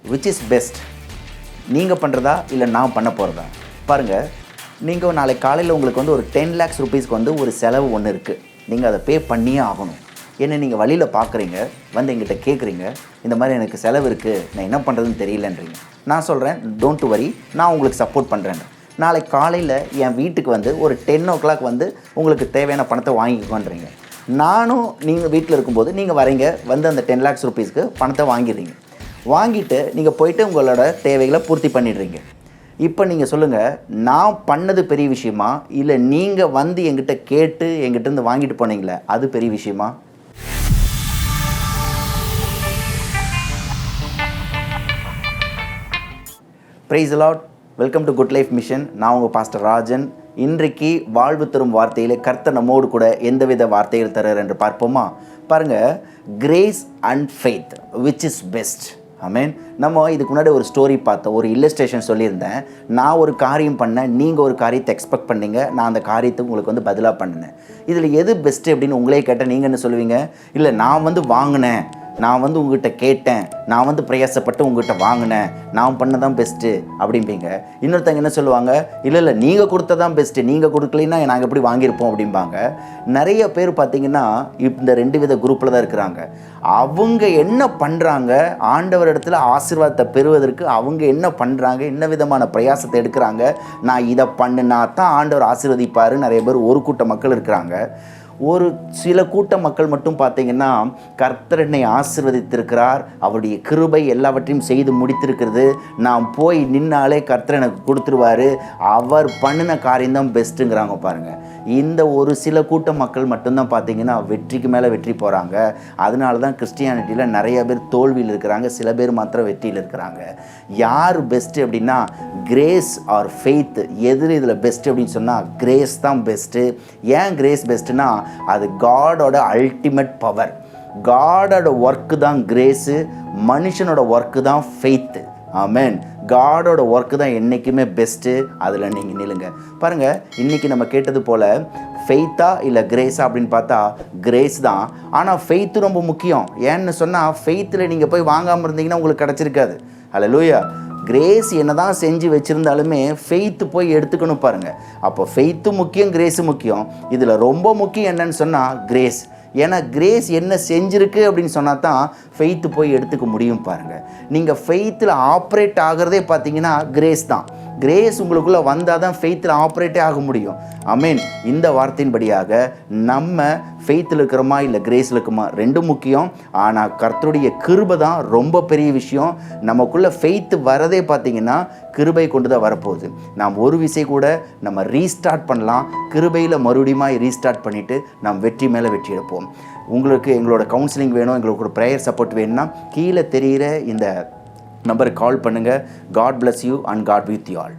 Which is best? நீங்கள் பண்ணுறதா இல்லை நான் பண்ண போகிறதா? பாருங்கள், நீங்கள் நாளைக்கு காலையில் உங்களுக்கு வந்து ஒரு 10 lakhs rupeesக்கு வந்து ஒரு செலவு ஒன்று இருக்குது. நீங்கள் அதை பே பண்ணியே ஆகணும். என்ன நீங்கள் வழியில் பார்க்குறீங்க, வந்து எங்கிட்ட கேட்குறீங்க, இந்த மாதிரி எனக்கு செலவு இருக்குது, நான் என்ன பண்ணுறதுன்னு தெரியலன்றீங்க. நான் சொல்கிறேன், டோன்ட் வரி, நான் உங்களுக்கு சப்போர்ட் பண்ணுறேன். நாளைக்கு காலையில் என் வீட்டுக்கு வந்து ஒரு 10 o'clock வந்து உங்களுக்கு தேவையான பணத்தை வாங்கிக்கோன்றீங்க. நானும் நீங்கள் வீட்டில் இருக்கும்போது நீங்கள் வரீங்க, வந்து அந்த 10 lakhs rupeesக்கு பணத்தை வாங்கிடுறீங்க. வாங்கிட்டு நீங்கள் போயிட்டு உங்களோட தேவைகளை பூர்த்தி பண்ணிடுறீங்க. இப்போ நீங்கள் சொல்லுங்கள், நான் பண்ணது பெரிய விஷயமா இல்லை நீங்கள் வந்து எங்கிட்ட கேட்டு எங்கிட்டேருந்து வாங்கிட்டு போனீங்களே அது பெரிய விஷயமா? Praise the Lord. Welcome to good life mission. நான் உங்கள் பாஸ்டர் ராஜன். இன்றைக்கு வாழ்வு தரும் வார்த்தையில் கர்த்தர் நம்மோடு கூட எந்தவித வார்த்தைகள் தருகிறார் என்று பார்ப்போமா? பாருங்கள், grace and faith which is best. Amen. நம்ம இதுக்கு முன்னாடி ஒரு ஸ்டோரி பார்த்தோம், ஒரு இல்லஸ்ட்ரேஷன் சொல்லியிருந்தேன். நான் ஒரு காரியம் பண்ணேன், நீங்கள் ஒரு காரியத்தை எக்ஸ்பெக்ட் பண்ணீங்க, நான் அந்த காரியத்துக்கு உங்களுக்கு வந்து பதிலாக பண்ணினேன். இதில் எது பெஸ்ட்டு அப்படின்னு உங்களே கேட்டால் நீங்கள் என்ன சொல்லுவீங்க? இல்லை, நான் வந்து வாங்கினேன், நான் வந்து உங்கள்கிட்ட கேட்டேன், நான் வந்து பிரயாசப்பட்டு உங்கள்கிட்ட வாங்கினேன், நான் பண்ணதான் பெஸ்ட்டு அப்படிம்பீங்க. இன்னொருத்தங்க என்ன சொல்லுவாங்க? இல்லை நீங்கள் கொடுத்ததான் பெஸ்ட்டு, நீங்கள் கொடுக்கலைன்னா நாங்கள் எப்படி வாங்கியிருப்போம் அப்படிம்பாங்க. நிறைய பேர் பார்த்திங்கன்னா இந்த 2 வித குரூப்பில் தான் இருக்கிறாங்க. அவங்க என்ன பண்ணுறாங்க, ஆண்டவர் இடத்துல ஆசீர்வாதத்தை பெறுவதற்கு அவங்க என்ன பண்ணுறாங்க, என்ன விதமான பிரயாசத்தை எடுக்கிறாங்க, நான் இதை பண்ணினா தான் ஆண்டவர் ஆசீர்வதிப்பார். நிறைய பேர் ஒரு கூட்ட மக்கள் இருக்கிறாங்க. ஒரு சில கூட்ட மக்கள் மட்டும் பார்த்தீங்கன்னா, கர்த்தர் என்னை ஆசீர்வதித்திருக்கிறார், அவருடைய கிருபை எல்லாவற்றையும் செய்து முடித்திருக்கிறது, நான் போய் நின்னாலே கர்த்தர் எனக்கு கொடுத்துருவார், அவர் பண்ணின காரியம்தான் பெஸ்ட்டுங்கிறாங்க. பாருங்கள், இந்த ஒரு சில கூட்ட மக்கள் மட்டும்தான் பார்த்தீங்கன்னா வெற்றிக்கு மேலே வெற்றி போகிறாங்க. அதனால தான் கிறிஸ்டியானிட்டியில் நிறைய பேர் தோல்வியில் இருக்கிறாங்க, சில பேர் மாத்திரம் வெற்றியில் இருக்கிறாங்க. யார் பெஸ்ட்டு அப்படின்னா, கிரேஸ் ஆர் ஃபெய்த். எது இதில் பெஸ்ட்டு அப்படின்னு சொன்னால் கிரேஸ் தான் பெஸ்ட்டு. ஏன் கிரேஸ் பெஸ்ட்டுன்னா, அது காடோட அல்டிமேட் பவர். காடோட ஒர்க்கு தான் கிரேஸு, மனுஷனோட ஒர்க்கு தான் ஃபெய்த்து. ஆமென். காடோட ஒர்க்கு தான் என்றைக்குமே பெஸ்ட்டு. அதில் நீங்கள் நில்லுங்க. பாருங்கள், இன்றைக்கி நம்ம கேட்டது போல் ஃபெய்த்தா இல்லை கிரேஸா அப்படின்னு பார்த்தா கிரேஸ் தான். ஆனால் ஃபெய்த்து ரொம்ப முக்கியம். ஏன்னு சொன்னால், ஃபெய்த்தில் நீங்கள் போய் வாங்காமல் இருந்தீங்கன்னா உங்களுக்கு கிடச்சிருக்காது. ஹல்லேலூயா. கிரேஸ் என்ன தான் செஞ்சு வச்சுருந்தாலுமே ஃபெய்த்து போய் எடுத்துக்கணும். பாருங்கள், அப்போ ஃபெய்த்து முக்கியம், கிரேஸு முக்கியம். இதில் ரொம்ப முக்கியம் என்னன்னு சொன்னால் கிரேஸ். ஏன்னா கிரேஸ் என்ன செஞ்சுருக்கு அப்படின்னு சொன்னால் தான் ஃபெய்த்து போய் எடுத்துக்க முடியும். பாருங்கள், நீங்கள் ஃபெய்த்தில் ஆப்ரேட் ஆகிறதே பார்த்தீங்கன்னா கிரேஸ் தான். கிரேஸ் உங்களுக்குள்ளே வந்தால் தான் ஃபெய்த்தில் ஆப்ரேட்டே ஆக முடியும். ஆமென். இந்த வார்த்தையின்படியாக நம்ம ஃபெய்த்தில் இருக்கிறோமா இல்லை கிரேஸில் இருக்குமா, ரெண்டும் முக்கியம். ஆனால் கர்த்தருடைய கிருபை தான் ரொம்ப பெரிய விஷயம். நமக்குள்ளே ஃபெய்த்து வரதே பார்த்திங்கன்னா கிருபை கொண்டு தான் வரப்போகுது. நாம் ஒரு விசை கூட நம்ம ரீஸ்டார்ட் பண்ணலாம். கிருபையில் மறுபடியும் ரீஸ்டார்ட் பண்ணிவிட்டு நாம் வெற்றி மேலே வெற்றி எடுப்போம். உங்களுக்கு எங்களோட கவுன்சிலிங் வேணும், எங்களுக்கு ஒரு ப்ரேயர் சப்போர்ட் வேணும்னா கீழே தெரிகிற இந்த நம்பருக்கு கால் பண்ணுங்கள். God bless you and God with you all.